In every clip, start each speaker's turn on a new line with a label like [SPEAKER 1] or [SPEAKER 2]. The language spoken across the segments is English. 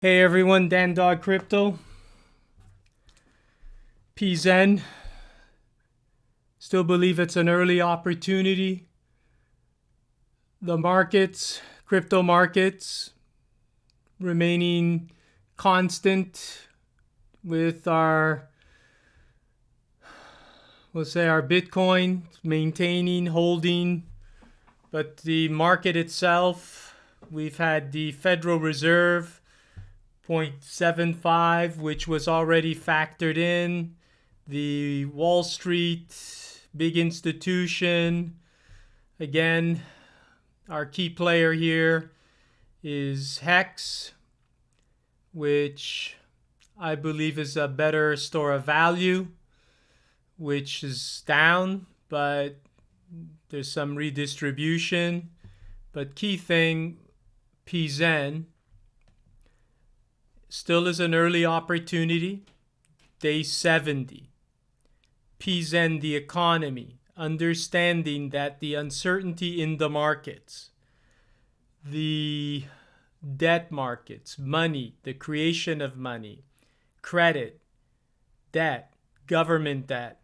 [SPEAKER 1] Hey everyone, Dan Dog Crypto. PZen. Still believe it's an early opportunity. The markets, crypto markets, remaining constant with our Bitcoin maintaining, holding. But the market itself, we've had the Federal Reserve 0.75, which was already factored in. The Wall Street, big institution. Again, our key player here is Hex, which I believe is a better store of value, which is down, but there's some redistribution. But key thing, PZen still is an early opportunity. Day 70. PZen, the economy, understanding that the uncertainty in the markets, the debt markets, money, the creation of money, credit, debt, government debt,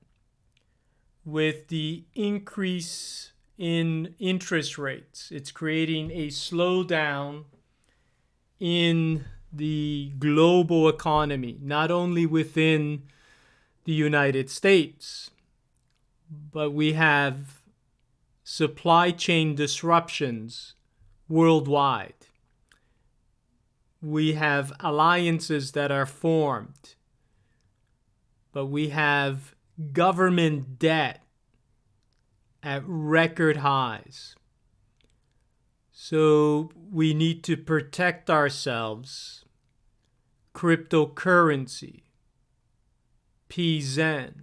[SPEAKER 1] with the increase in interest rates, it's creating a slowdown in the global economy, not only within the United States, but we have supply chain disruptions worldwide. We have alliances that are formed, but we have government debt at record highs. So we need to protect ourselves. Cryptocurrency, PZen.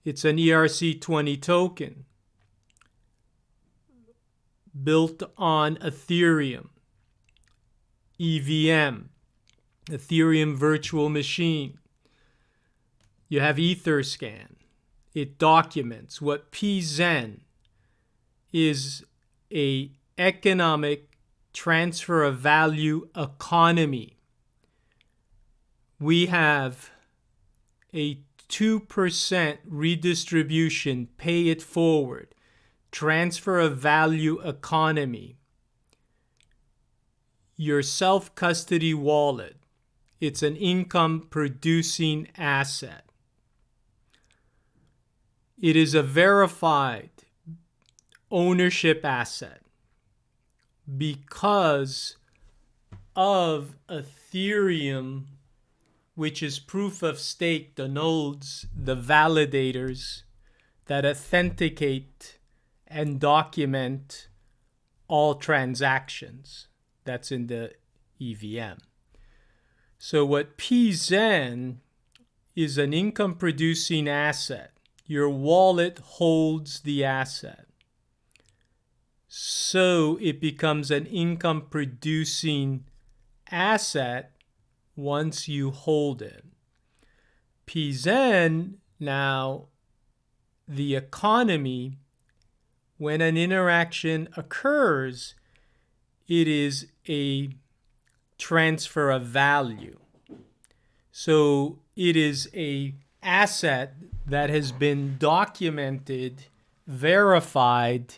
[SPEAKER 1] It's an ERC20 token built on Ethereum, EVM, Ethereum Virtual Machine. You have Etherscan. It documents what PZen is: a economic transfer of value economy. We have a 2% redistribution, pay it forward, transfer of value economy. Your self-custody wallet, it's an income producing asset. It is a verified ownership asset because of Ethereum, which is proof of stake, the nodes, the validators that authenticate and document all transactions. That's in the EVM. So what PZen is: an income producing asset. Your wallet holds the asset. So it becomes an income producing asset once you hold it. PZen, now, the economy, when an interaction occurs, it is a transfer of value. So it is a asset that has been documented, verified,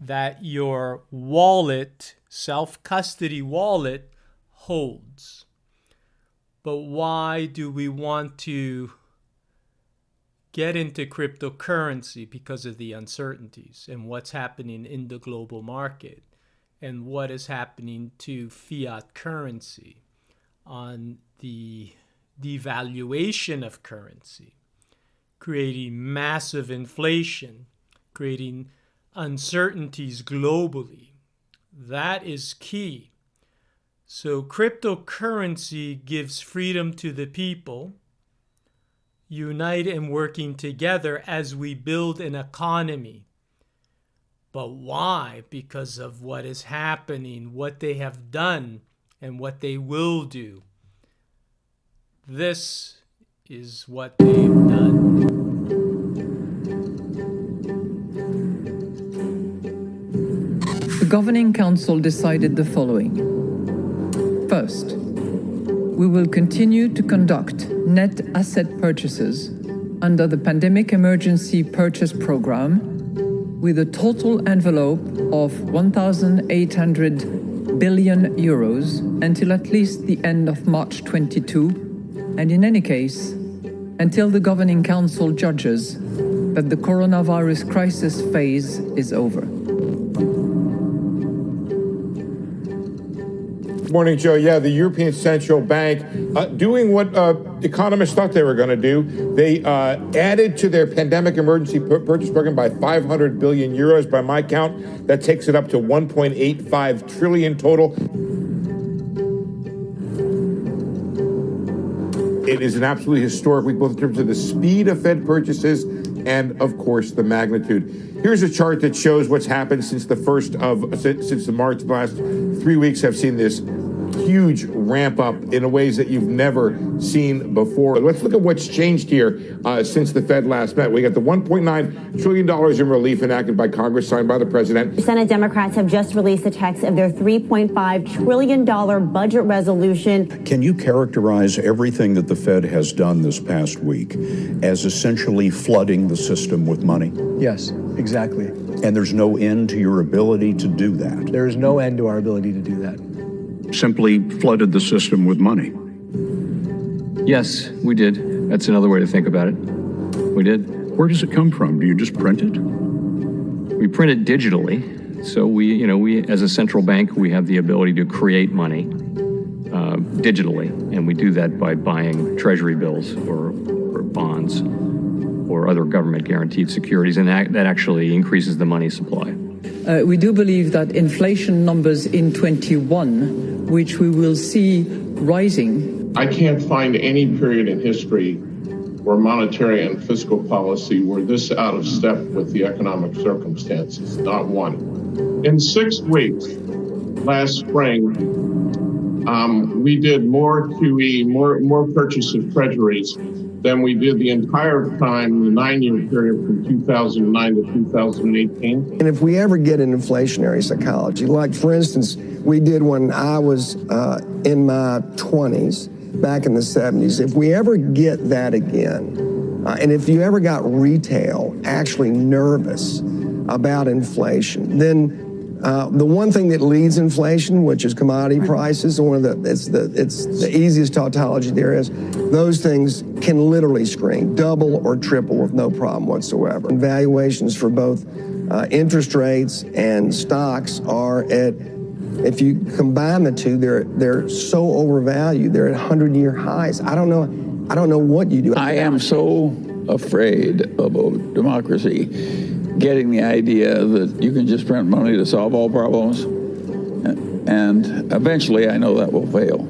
[SPEAKER 1] that your wallet, self-custody wallet, holds. But why do we want to get into cryptocurrency? Because of the uncertainties and what's happening in the global market and what is happening to fiat currency, on the devaluation of currency, creating massive inflation, creating uncertainties globally. That is key. So cryptocurrency gives freedom to the people, unite and working together as we build an economy. But why? Because of what is happening, what they have done, and what they will do. This is what they've done.
[SPEAKER 2] The Governing Council decided the following. First, we will continue to conduct net asset purchases under the Pandemic Emergency Purchase Program with a total envelope of 1,800 billion euros until at least the end of March 22, and in any case, until the Governing Council judges that the coronavirus crisis phase is over.
[SPEAKER 3] Morning, Joe. Yeah, the European Central Bank doing what economists thought they were going to do. They added to their pandemic emergency purchase program by 500 billion euros. By my count, that takes it up to 1.85 trillion total. It is an absolutely historic week, both in terms of the speed of Fed purchases and, of course, the magnitude. Here's a chart that shows what's happened since the March. The last 3 weeks have seen this huge ramp up in ways that you've never seen before. Let's look at what's changed here since the Fed last met. We got the $1.9 trillion in relief enacted by Congress, signed by the president.
[SPEAKER 4] Senate Democrats have just released the text of their $3.5 trillion budget resolution.
[SPEAKER 5] Can you characterize everything that the Fed has done this past week as essentially flooding the system with money?
[SPEAKER 6] Yes, exactly.
[SPEAKER 5] And there's no end to your ability to do that?
[SPEAKER 6] There is no end to our ability to do that.
[SPEAKER 5] Simply flooded the system with money?
[SPEAKER 7] Yes, we did. That's another way to think about it. We did.
[SPEAKER 5] Where does it come from? Do you just print it?
[SPEAKER 7] We print it digitally. So we, as a central bank, we have the ability to create money digitally. And we do that by buying treasury bills or bonds or other government guaranteed securities. And that actually increases the money supply.
[SPEAKER 2] We do believe that inflation numbers in 21, which we will see rising.
[SPEAKER 8] I can't find any period in history where monetary and fiscal policy were this out of step with the economic circumstances, not one. In 6 weeks last spring, we did more QE, more purchase of treasuries than we did the entire time, the 9-year period from 2009 to 2018.
[SPEAKER 9] And if we ever get an inflationary psychology, like for instance, we did when I was in my 20s, back in the 70s, if we ever get that again, and if you ever got retail actually nervous about inflation, then the one thing that leads inflation, which is commodity prices, it's the easiest tautology there is. Those things can literally scream double or triple with no problem whatsoever. And valuations for both interest rates and stocks are at, if you combine the two, they're so overvalued. They're at 100-year highs. I don't know what you do.
[SPEAKER 10] I am so afraid about democracy getting the idea that you can just print money to solve all problems. And eventually, I know that will fail.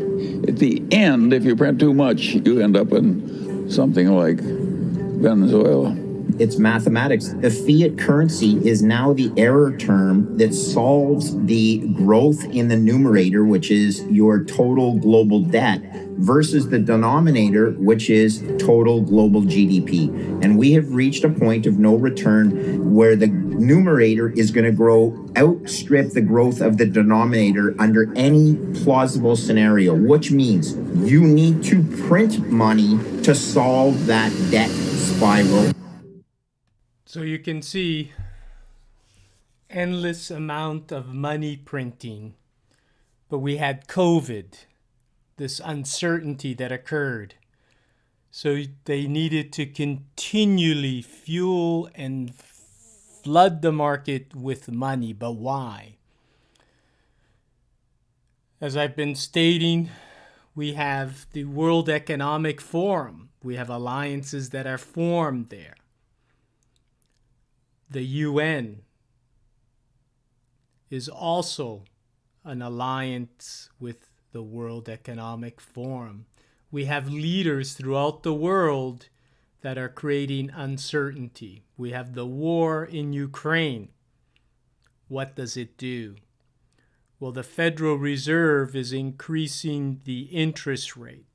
[SPEAKER 10] At the end, if you print too much, you end up in something like Venezuela.
[SPEAKER 11] It's mathematics. The fiat currency is now the error term that solves the growth in the numerator, which is your total global debt, versus the denominator, which is total global GDP. And we have reached a point of no return where the numerator is going to outstrip the growth of the denominator under any plausible scenario, which means you need to print money to solve that debt spiral.
[SPEAKER 1] So you can see endless amount of money printing, but we had COVID, this uncertainty that occurred. So they needed to continually fuel and flood the market with money. But why? As I've been stating, we have the World Economic Forum. We have alliances that are formed there. The UN is also an alliance with the World Economic Forum. We have leaders throughout the world that are creating uncertainty. We have the war in Ukraine. What does it do? Well, the Federal Reserve is increasing the interest rate.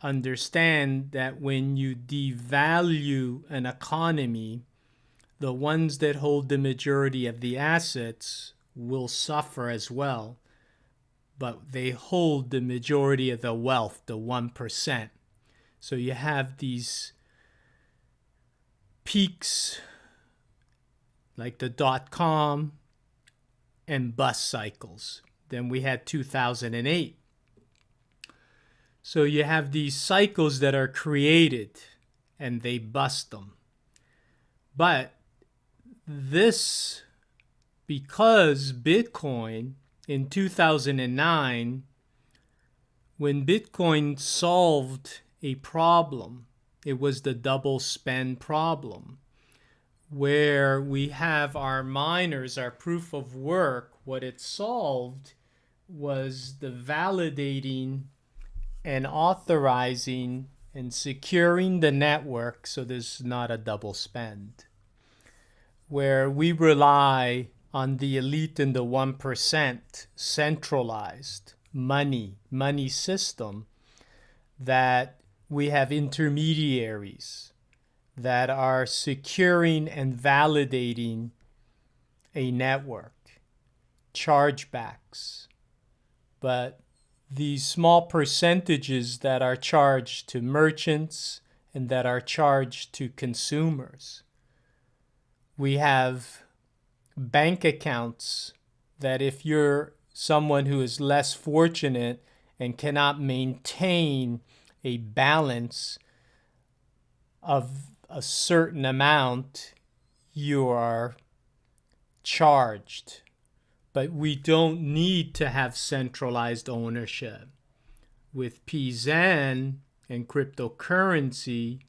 [SPEAKER 1] Understand that when you devalue an economy, the ones that hold the majority of the assets will suffer as well, but they hold the majority of the wealth, the 1%. So you have these peaks like the dot-com and bust cycles. Then we had 2008. So you have these cycles that are created and they bust them. But this, because Bitcoin in 2009, when Bitcoin solved a problem, it was the double spend problem, where we have our miners, our proof of work. What it solved was the validating and authorizing and securing the network so there's not a double spend, where we rely on the elite and the 1% centralized money system, that we have intermediaries that are securing and validating a network, chargebacks. But these small percentages that are charged to merchants and that are charged to consumers. We have bank accounts that if you're someone who is less fortunate and cannot maintain a balance of a certain amount, you are charged. But we don't need to have centralized ownership. With PZEN and cryptocurrency,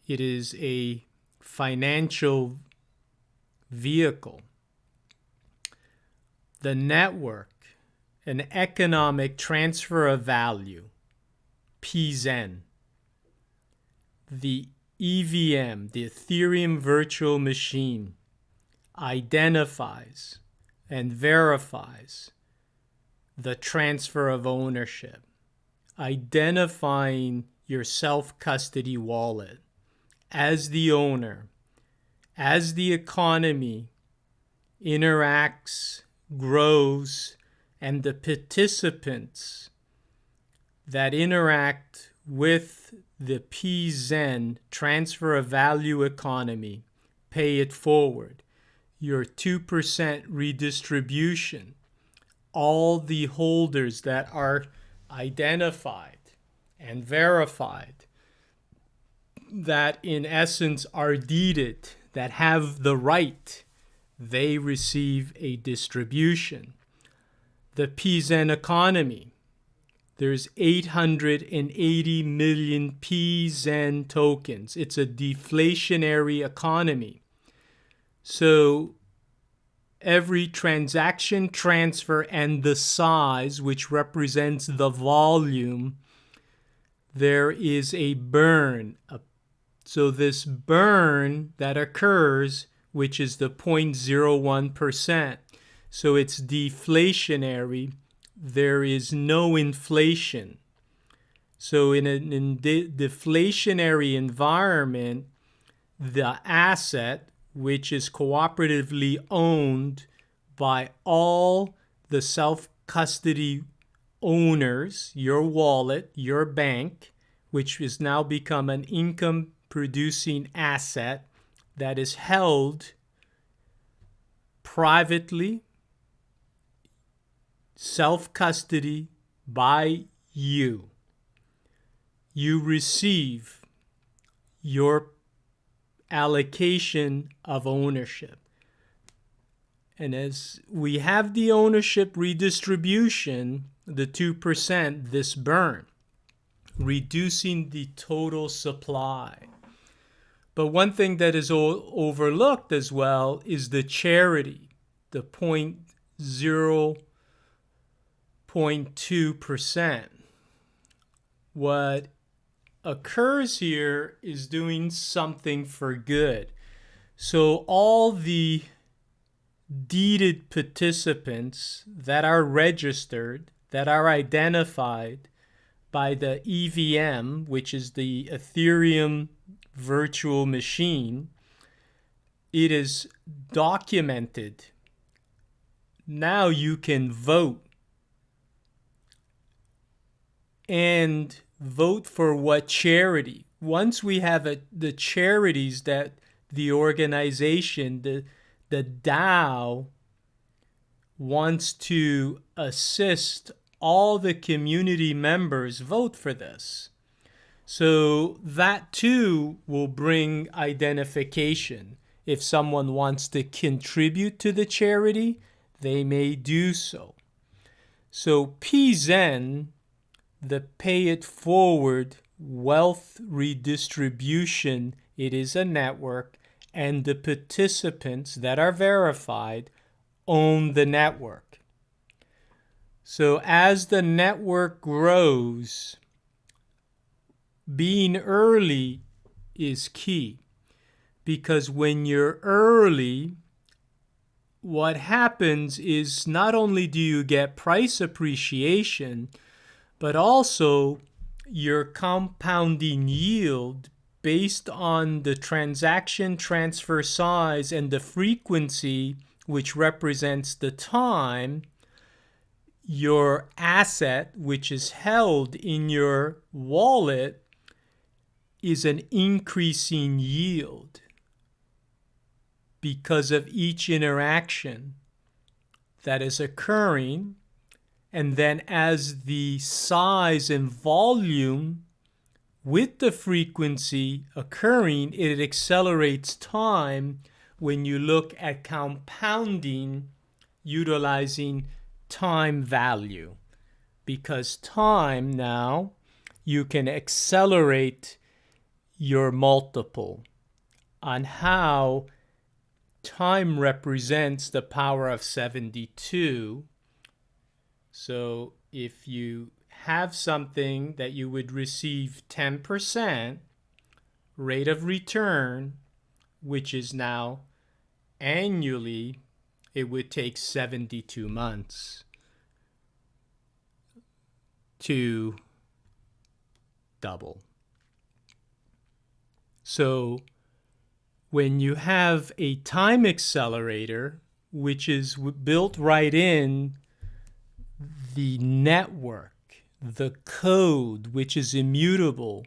[SPEAKER 1] it is a financial vehicle. The network, an economic transfer of value, PZEN. The EVM, the Ethereum virtual machine, identifies and verifies the transfer of ownership, identifying your self-custody wallet as the owner, as the economy interacts, grows, and the participants that interact with the PZEN transfer of value economy pay it forward. Your 2% redistribution, all the holders that are identified and verified, that in essence are deeded, that have the right, they receive a distribution. The PZEN economy, there's 880 million PZEN tokens. It's a deflationary economy. So every transaction, transfer, and the size, which represents the volume, there is a burn. So this burn that occurs, which is the 0.01%, so it's deflationary. There is no inflation. So in a deflationary environment, the asset, which is cooperatively owned by all the self-custody owners, your wallet, your bank, which has now become an income-producing asset that is held privately, self-custody by you. You receive your allocation of ownership. And as we have the ownership redistribution, the 2%, this burn, reducing the total supply. But one thing that is overlooked as well is the charity, the 0.2%. What occurs here is doing something for good. So all the deeded participants that are registered, that are identified by the EVM, which is the Ethereum virtual machine, it is documented. Now you can vote and vote for what charity. Once we have the charities that the organization, the DAO, wants to assist all the community members, vote for this. So that too will bring identification. If someone wants to contribute to the charity, they may do so. So PZEN, the pay it forward wealth redistribution, it is a network, and the participants that are verified own the network. So as the network grows, being early is key, because when you're early, what happens is not only do you get price appreciation, but also your compounding yield based on the transaction transfer size and the frequency, which represents the time, your asset, which is held in your wallet, is an increasing yield because of each interaction that is occurring. And then as the size and volume with the frequency occurring, it accelerates time when you look at compounding utilizing time value. Because time now, you can accelerate your multiple on how time represents the power of 72. So if you have something that you would receive 10% rate of return, which is now annually, it would take 72 months to double. So when you have a time accelerator, which is built right in the network, the code, which is immutable,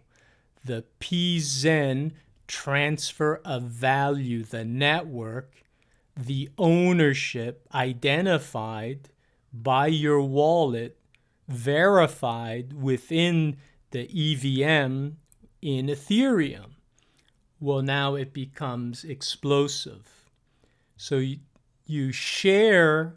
[SPEAKER 1] the PZEN transfer of value, the network, the ownership identified by your wallet, verified within the EVM in Ethereum. Well, now it becomes explosive. So you share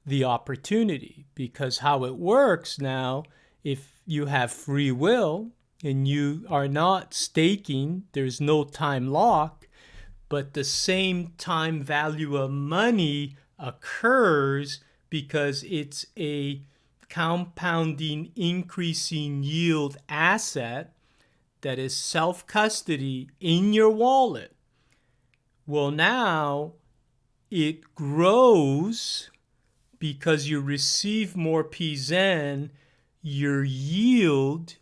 [SPEAKER 1] the opportunity, because how it works now, if you have free will and you are not staking, there's no time lock, but the same time value of money occurs because it's a compounding, increasing yield asset that is self-custody in your wallet. Well, now it grows because you receive more PZEN, your yield,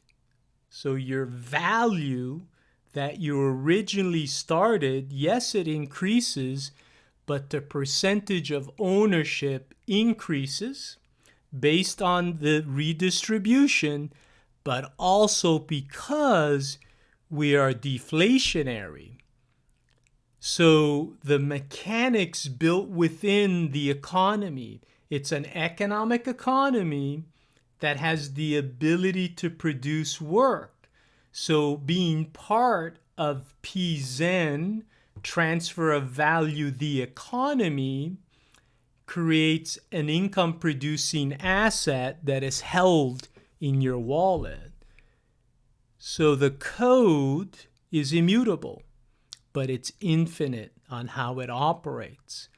[SPEAKER 1] so your value that you originally started, yes, it increases, but the percentage of ownership increases based on the redistribution, but also because we are deflationary. So the mechanics built within the economy, it's an economic economy that has the ability to produce work. So being part of PZEN, transfer of value, the economy, creates an income producing asset that is held in your wallet. So the code is immutable, but it's infinite on how it operates.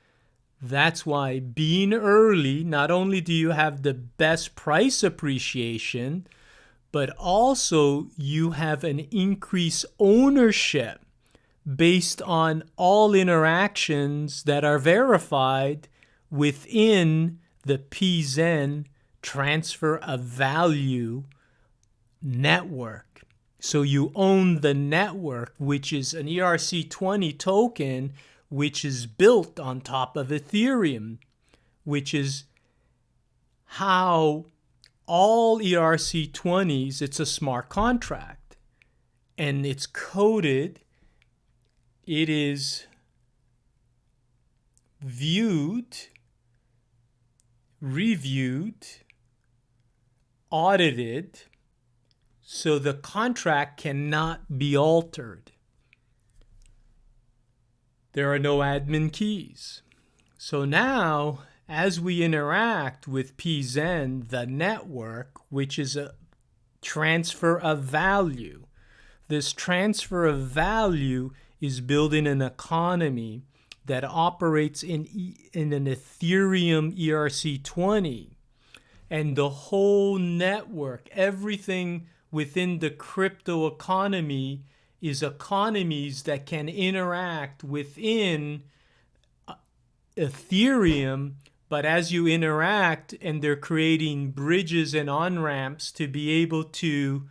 [SPEAKER 1] That's why being early, not only do you have the best price appreciation, but also you have an increased ownership based on all interactions that are verified within the PZEN transfer of value network. So you own the network, which is an ERC20 token, which is built on top of Ethereum, which is how all ERC20s, it's a smart contract. And it's coded, it is viewed, reviewed, audited, so the contract cannot be altered. There are no admin keys. So now, as we interact with PZen, the network, which is a transfer of value, this transfer of value is building an economy that operates in an Ethereum ERC20. And the whole network, everything within the crypto economy is economies that can interact within Ethereum, but as you interact, and they're creating bridges and on-ramps to be able to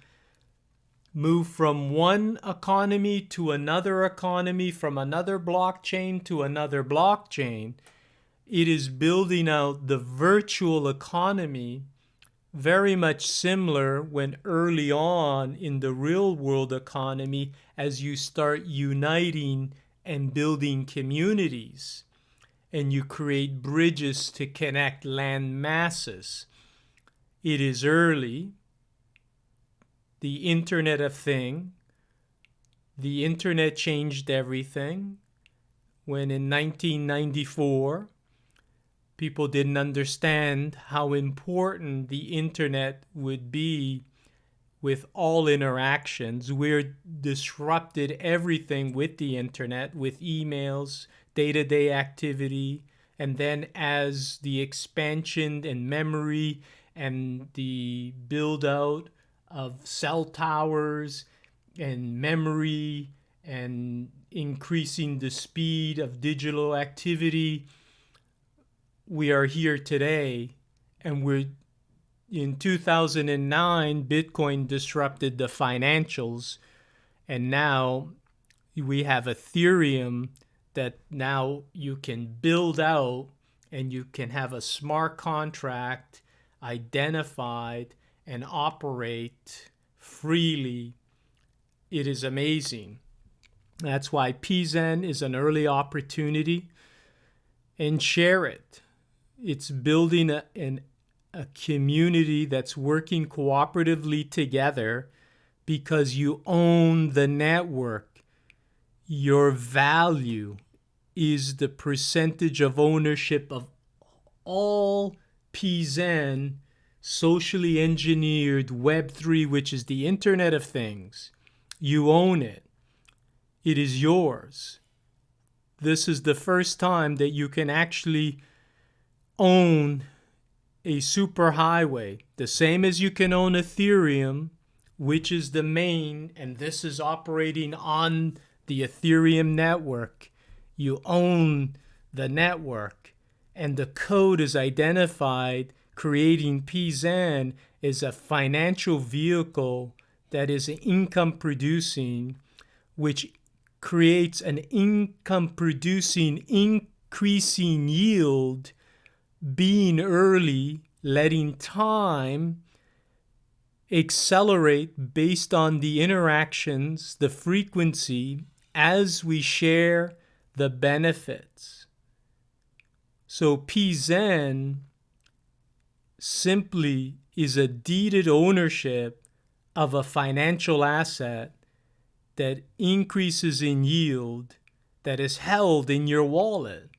[SPEAKER 1] move from one economy to another economy, from another blockchain to another blockchain. It is building out the virtual economy, very much similar when early on in the real world economy, as you start uniting and building communities, and you create bridges to connect land masses. It is early. The Internet of Things. The Internet changed everything. When in 1994, people didn't understand how important the Internet would be with all interactions. We disrupted everything with the Internet, with emails, day-to-day activity, and then as the expansion and memory and the build-out of cell towers and memory and increasing the speed of digital activity, we are here today. And we're in 2009, Bitcoin disrupted the financials, and now we have Ethereum that now you can build out, and you can have a smart contract identified and operate freely. It is amazing. That's why PZen is an early opportunity, and share it. It's building a community that's working cooperatively together because you own the network. Your value is the percentage of ownership of all PZen socially engineered Web3, which is the Internet of Things. You own it. It is yours. This is the first time that you can actually own a superhighway, the same as you can own Ethereum, which is the main, and this is operating on the Ethereum network. You own the network, and the code is identified, creating PZen as a financial vehicle that is income producing, which creates an income producing increasing yield, being early, letting time accelerate based on the interactions, the frequency, as we share the benefits. So PZen simply is a deeded ownership of a financial asset that increases in yield, that is held in your wallet.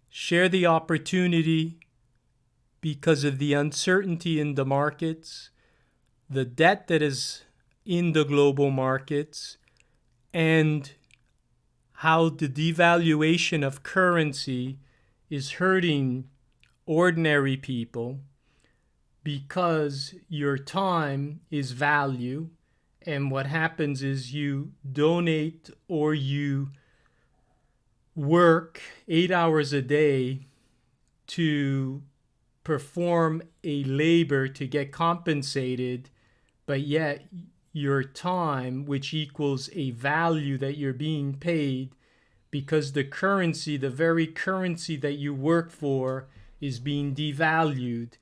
[SPEAKER 1] Share the opportunity because of the uncertainty in the markets, the debt that is in the global markets, and how the devaluation of currency is hurting ordinary people, because your time is value, and what happens is you donate or you work 8 hours a day to perform a labor to get compensated, but yet your time, which equals a value that you're being paid, because the currency, the very currency that you work for, is being devalued.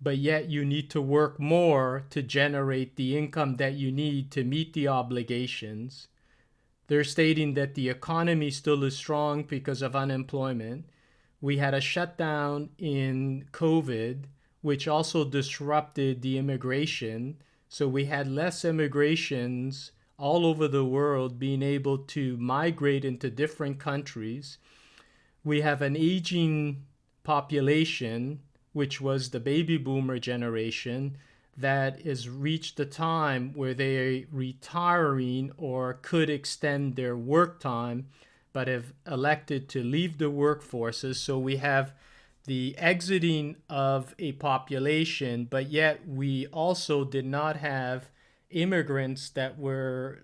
[SPEAKER 1] but yet you need to work more to generate the income that you need to meet the obligations. They're stating that the economy still is strong because of unemployment. We had a shutdown in COVID, which also disrupted the immigration. So we had less immigrations all over the world being able to migrate into different countries. We have an aging population, which was the baby boomer generation, that has reached the time where they're retiring or could extend their work time, but have elected to leave the workforces. So we have the exiting of a population, but yet we also did not have immigrants that were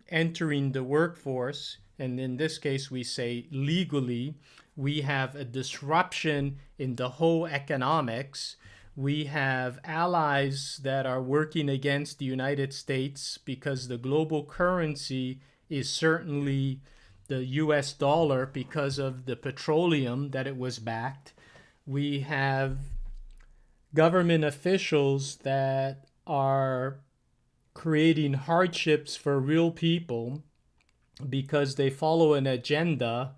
[SPEAKER 1] entering the workforce. And in this case, we say legally. We have a disruption in the whole economics. We have allies that are working against the United States because the global currency is certainly the US dollar because of the petroleum that it was backed. We have government officials that are creating hardships for real people because they follow an agenda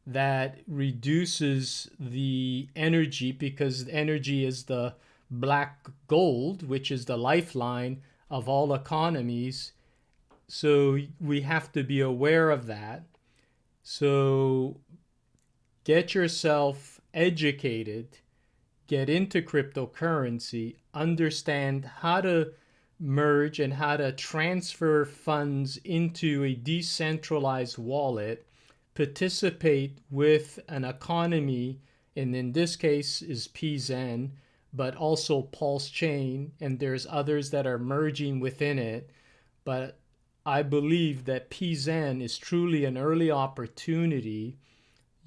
[SPEAKER 1] that reduces the energy, because energy is the black gold, which is the lifeline of all economies. So we have to be aware of that. So get yourself educated, get into cryptocurrency, understand how to merge and how to transfer funds into a decentralized wallet, participate with an economy, and in this case is PZen, but also PulseChain, and there's others that are merging within it. But I believe that PZen is truly an early opportunity.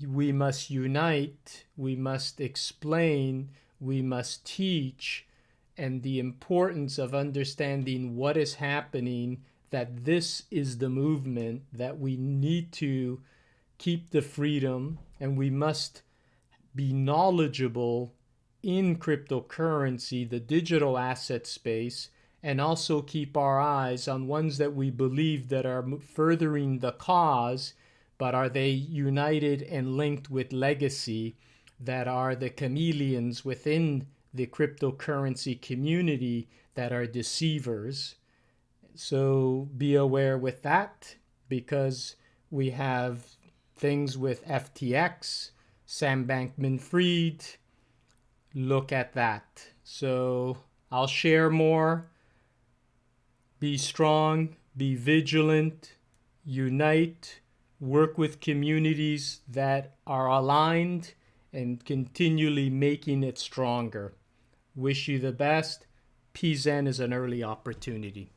[SPEAKER 1] We must unite, we must explain, we must teach, and the importance of understanding what is happening, that this is the movement, that we need to keep the freedom, and we must be knowledgeable in cryptocurrency, the digital asset space, and also keep our eyes on ones that we believe that are furthering the cause, but are they united and linked with legacy, that are the chameleons within the cryptocurrency community that are deceivers. So be aware with that, because we have things with FTX, Sam Bankman-Fried. Look at that. So I'll share more. Be strong, be vigilant, unite, work with communities that are aligned, and continually making it stronger. Wish you the best. PZen is an early opportunity.